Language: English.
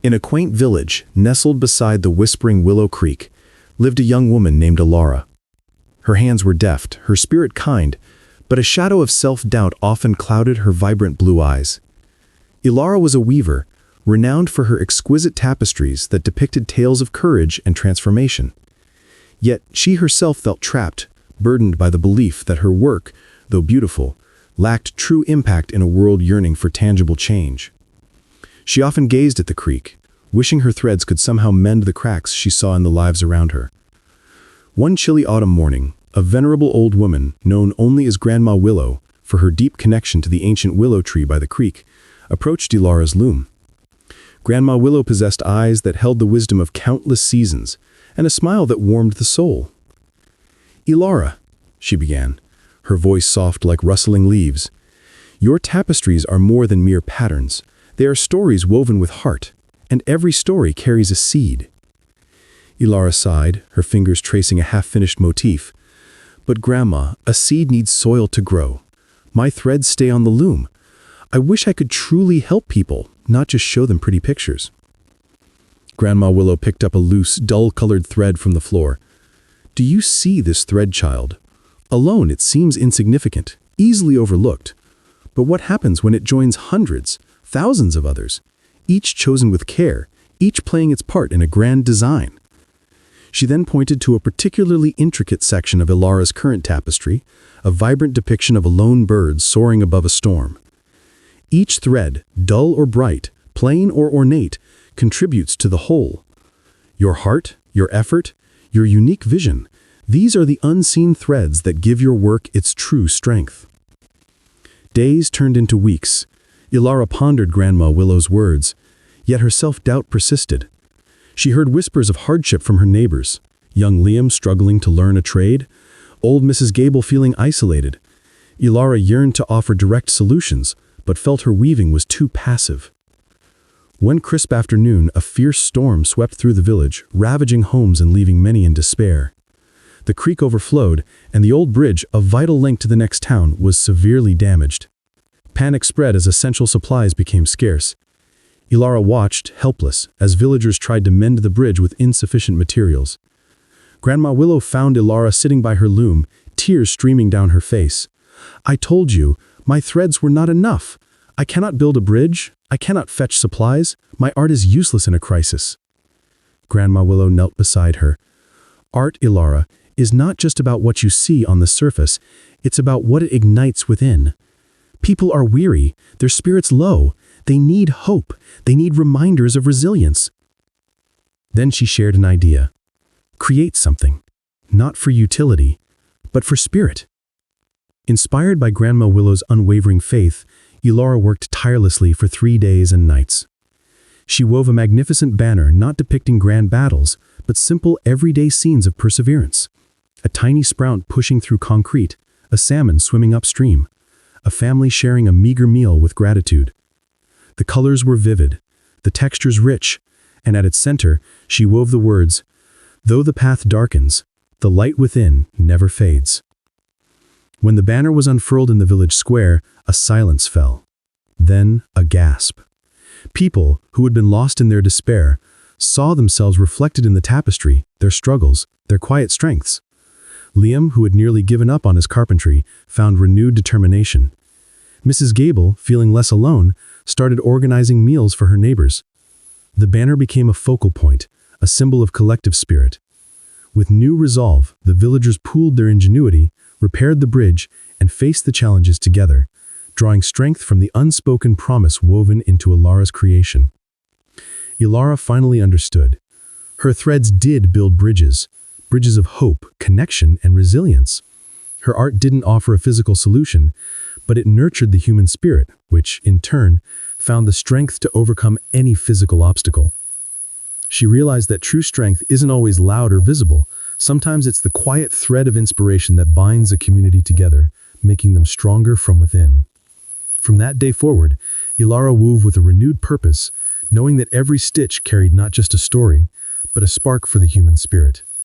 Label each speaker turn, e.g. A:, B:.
A: In a quaint village, nestled beside the whispering Willow Creek, lived a young woman named Ilara. Her hands were deft, her spirit kind, but a shadow of self-doubt often clouded her vibrant blue eyes. Ilara was a weaver, renowned for her exquisite tapestries that depicted tales of courage and transformation. Yet she herself felt trapped, burdened by the belief that her work, though beautiful, lacked true impact in a world yearning for tangible change. She often gazed at the creek, wishing her threads could somehow mend the cracks she saw in the lives around her. One chilly autumn morning, a venerable old woman, known only as Grandma Willow for her deep connection to the ancient willow tree by the creek, approached Ilara's loom. Grandma Willow possessed eyes that held the wisdom of countless seasons and a smile that warmed the soul. "Ilara," she began, her voice soft like rustling leaves, "your tapestries are more than mere patterns. They are stories woven with heart, and every story carries a seed." Ilara sighed, her fingers tracing a half-finished motif. "But Grandma, a seed needs soil to grow. My threads stay on the loom. I wish I could truly help people, not just show them pretty pictures." Grandma Willow picked up a loose, dull-colored thread from the floor. "Do you see this thread, child? Alone, it seems insignificant, easily overlooked. But what happens when it joins hundreds, thousands of others, each chosen with care, each playing its part in a grand design?" She then pointed to a particularly intricate section of Ilara's current tapestry, a vibrant depiction of a lone bird soaring above a storm. Each thread, dull or bright, plain or ornate, contributes to the whole. Your heart, your effort, your unique vision, these are the unseen threads that give your work its true strength. Days turned into weeks. Ilara pondered Grandma Willow's words, yet her self-doubt persisted. She heard whispers of hardship from her neighbors, young Liam struggling to learn a trade, old Mrs. Gable feeling isolated. Ilara yearned to offer direct solutions, but felt her weaving was too passive. One crisp afternoon, a fierce storm swept through the village, ravaging homes and leaving many in despair. The creek overflowed, and the old bridge, a vital link to the next town, was severely damaged. Panic spread as essential supplies became scarce. Ilara watched, helpless, as villagers tried to mend the bridge with insufficient materials. Grandma Willow found Ilara sitting by her loom, tears streaming down her face. "I told you, my threads were not enough. I cannot build a bridge. I cannot fetch supplies. My art is useless in a crisis." Grandma Willow knelt beside her. "Art, Ilara, is not just about what you see on the surface. It's about what it ignites within. People are weary, their spirits low. They need hope. They need reminders of resilience." Then she shared an idea. Create something, not for utility, but for spirit. Inspired by Grandma Willow's unwavering faith, Ilara worked tirelessly for 3 days and nights. She wove a magnificent banner not depicting grand battles, but simple everyday scenes of perseverance. A tiny sprout pushing through concrete, a salmon swimming upstream, a family sharing a meager meal with gratitude. The colors were vivid, the textures rich, and at its center, she wove the words, "Though the path darkens, the light within never fades." When the banner was unfurled in the village square, a silence fell. Then a gasp. People, who had been lost in their despair, saw themselves reflected in the tapestry, their struggles, their quiet strengths. Liam, who had nearly given up on his carpentry, found renewed determination. Mrs. Gable, feeling less alone, started organizing meals for her neighbors. The banner became a focal point, a symbol of collective spirit. With new resolve, the villagers pooled their ingenuity, repaired the bridge, and faced the challenges together, drawing strength from the unspoken promise woven into Ilara's creation. Ilara finally understood. Her threads did build bridges, bridges of hope, connection, and resilience. Her art didn't offer a physical solution, but it nurtured the human spirit, which, in turn, found the strength to overcome any physical obstacle. She realized that true strength isn't always loud or visible. Sometimes it's the quiet thread of inspiration that binds a community together, making them stronger from within. From that day forward, Ilara wove with a renewed purpose, knowing that every stitch carried not just a story, but a spark for the human spirit.